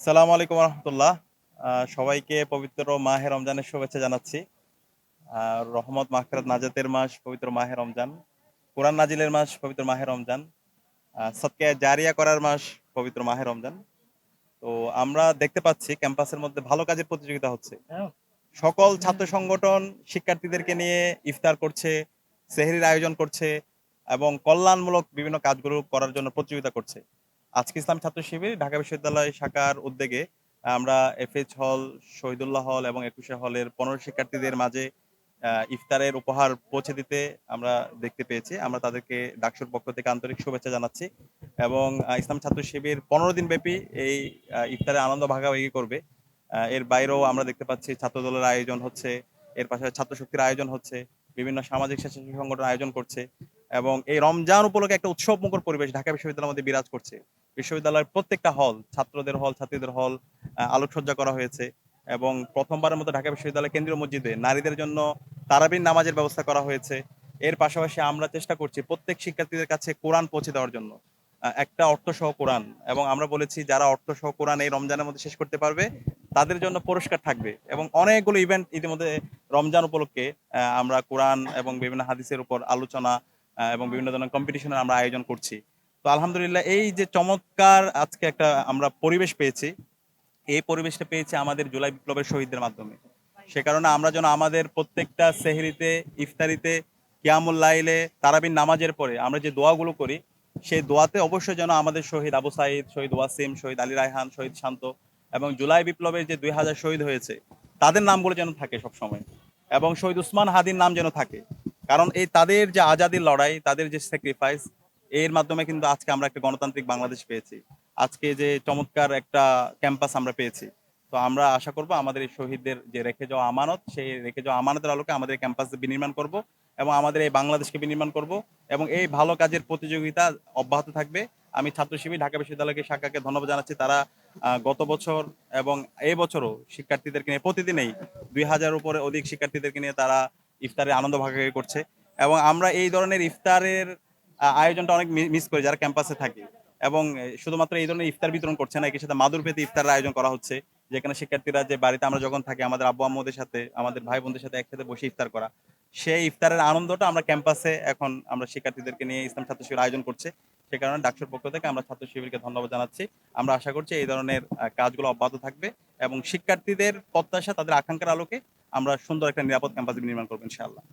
সালামু আলাইকুম রহমতুল্লাহ। সবাইকে পবিত্র মাহে রমজানের শুভেচ্ছা জানাচ্ছি। রহমত মাগফিরাত নাজাতের মাস পবিত্র মাহে রমজান, কোরআন নাজিলের মাস পবিত্র মাহে রমজান, সদকা জারিয়া করার মাস পবিত্র মাহে রমজান। তো আমরা দেখতে পাচ্ছি ক্যাম্পাসের মধ্যে ভালো কাজের প্রতিযোগিতা হচ্ছে। সকল ছাত্র সংগঠন শিক্ষার্থীদেরকে নিয়ে ইফতার করছে, সেহরির আয়োজন করছে এবং কল্যাণমূলক বিভিন্ন কাজগুলো করার জন্য প্রতিযোগিতা করছে। আজকে ইসলাম ছাত্র শিবির ঢাকা বিশ্ববিদ্যালয় শাখার উদ্যোগে আমরা এফএইচ হল, শহীদুল্লাহ হল এবং একুশে হলের 15 শিক্ষার্থীদের মাঝে ইফতারের উপহার পৌঁছে দিতে আমরা দেখতে পেয়েছি। আমরা তাদেরকে ডাকসুর পক্ষ থেকে আন্তরিক শুভেচ্ছা জানাচ্ছি এবং ইসলাম ছাত্র শিবির 15 দিন ব্যাপী এই ইফতারের আনন্দ ভাগাভাগি করবে। এর বাইরেও আমরা দেখতে পাচ্ছি ছাত্রদলের আয়োজন হচ্ছে, এর পাশাপাশি ছাত্র শক্তির আয়োজন হচ্ছে, বিভিন্ন সামাজিক স্বেচ্ছাসেবী সংগঠন আয়োজন করছে এবং এই রমজান উপলক্ষে একটা উৎসবমুখর পরিবেশ ঢাকা বিশ্ববিদ্যালয়ের মধ্যে বিরাজ করছে। বিশ্ববিদ্যালয়ের প্রত্যেকটা হল, ছাত্রদের হল, ছাত্রীদের হল আলোকসজ্জা করা হয়েছে এবং প্রথমবারের মতো ঢাকা বিশ্ববিদ্যালয় কেন্দ্রীয় মসজিদে নারীদের জন্য তারাবির নামাজের ব্যবস্থা করা হয়েছে। এর পাশাপাশি আমরা চেষ্টা করছি প্রত্যেক শিক্ষার্থীদের কাছে কোরআন পৌঁছে দেওয়ার জন্য, একটা অর্থসহ কোরআন, এবং আমরা বলেছি যারা অর্থসহ কোরআন এই রমজানের মধ্যে শেষ করতে পারবে তাদের জন্য পুরস্কার থাকবে এবং অনেকগুলো ইভেন্ট ইতিমধ্যে রমজান উপলক্ষে আমরা কোরআন এবং বিভিন্ন হাদিসের উপর আলোচনা এবং বিভিন্ন ধরনের কম্পিটিশনের আমরা আয়োজন করছি। তো আলহামদুলিল্লাহ এই যে চমৎকার আজকে একটা আমরা পরিবেশ পেয়েছি, এই পরিবেশটা পেয়েছি আমাদের জুলাই বিপ্লবের শহীদদের মাধ্যমে। সে কারণে আমরা যেন আমাদের প্রত্যেকটা সেহরিতে, ইফতারিতে, কিয়ামুল লাইলে, তারাবির নামাজের পরে আমরা যে দোয়াগুলো করি সেই দোয়াতে অবশ্যই যেন আমাদের শহীদ আবু সাইদ, শহীদ ওয়াসিম, শহীদ আলী রায়হান, শহীদ শান্ত এবং জুলাই বিপ্লবের যে 2000 শহীদ হয়েছে তাদের নামগুলো যেন থাকে সবসময় এবং শহীদ উসমান হাদির নাম যেন থাকে। কারণ এই তাদের যে আজাদির লড়াই, তাদের যে স্যাক্রিফাইস, এর মাধ্যমে কিন্তু আজকে আমরা একটা গণতান্ত্রিক বাংলাদেশ পেয়েছি। আজকে যে চমৎকার একটা ক্যাম্পাস আমরা পেয়েছি। তো আমরা আশা করব আমাদের এই শহীদদের যে রেখে যাওয়া আমানত, সেই রেখে যাওয়া আমানতের আলোকে আমাদের ক্যাম্পাস বিনির্মাণ করব এবং আমাদের এই বাংলাদেশকে বিনির্মাণ করব এবং এই ভালো কাজের প্রতিযোগিতা অব্যাহত থাকবে। আমি ছাত্র শিবির ঢাকা বিশ্ববিদ্যালয়কে শাখাকে ধন্যবাদ জানাচ্ছি। তারা গত বছর এবং এই বছরও শিক্ষার্থীদেরকে নিয়ে প্রতিদিনেই 2000 উপরে অধিক শিক্ষার্থীদেরকে নিয়ে তারা ইফতারের আনন্দ ভাগাভাগি করছে এবং আমরা এই ধরনের ইফতারের আয়োজনটা অনেক মিস করি যারা ক্যাম্পাসে থাকি। এবং শুধুমাত্র এই ধরনের ইফতার বিতরণ করছে না, একই সাথে মাদুর পেতে ইফতারের আয়োজন করা হচ্ছে, যেখানে শিক্ষার্থীরা যে বাড়িতে আমরা যখন থাকি আমাদের আব্বু আম্মুদের সাথে, আমাদের ভাই বোনদের সাথে একসাথে বসে ইফতার করা, সেই ইফতারের আনন্দটা আমরা ক্যাম্পাসে এখন আমরা শিক্ষার্থীদেরকে নিয়ে ইসলাম ছাত্র শিবির আয়োজন করছে। সে কারণে ডাকসুর পক্ষ থেকে আমরা ছাত্র শিবিরকে ধন্যবাদ জানাচ্ছি। আমরা আশা করছি এই ধরনের কাজগুলো অব্যাহত থাকবে এবং শিক্ষার্থীদের প্রত্যাশা, তাদের আকাঙ্ক্ষার আলোকে আমরা সুন্দর একটা নিরাপদ ক্যাম্পাস নির্মাণ করবো ইনশাআল্লাহ।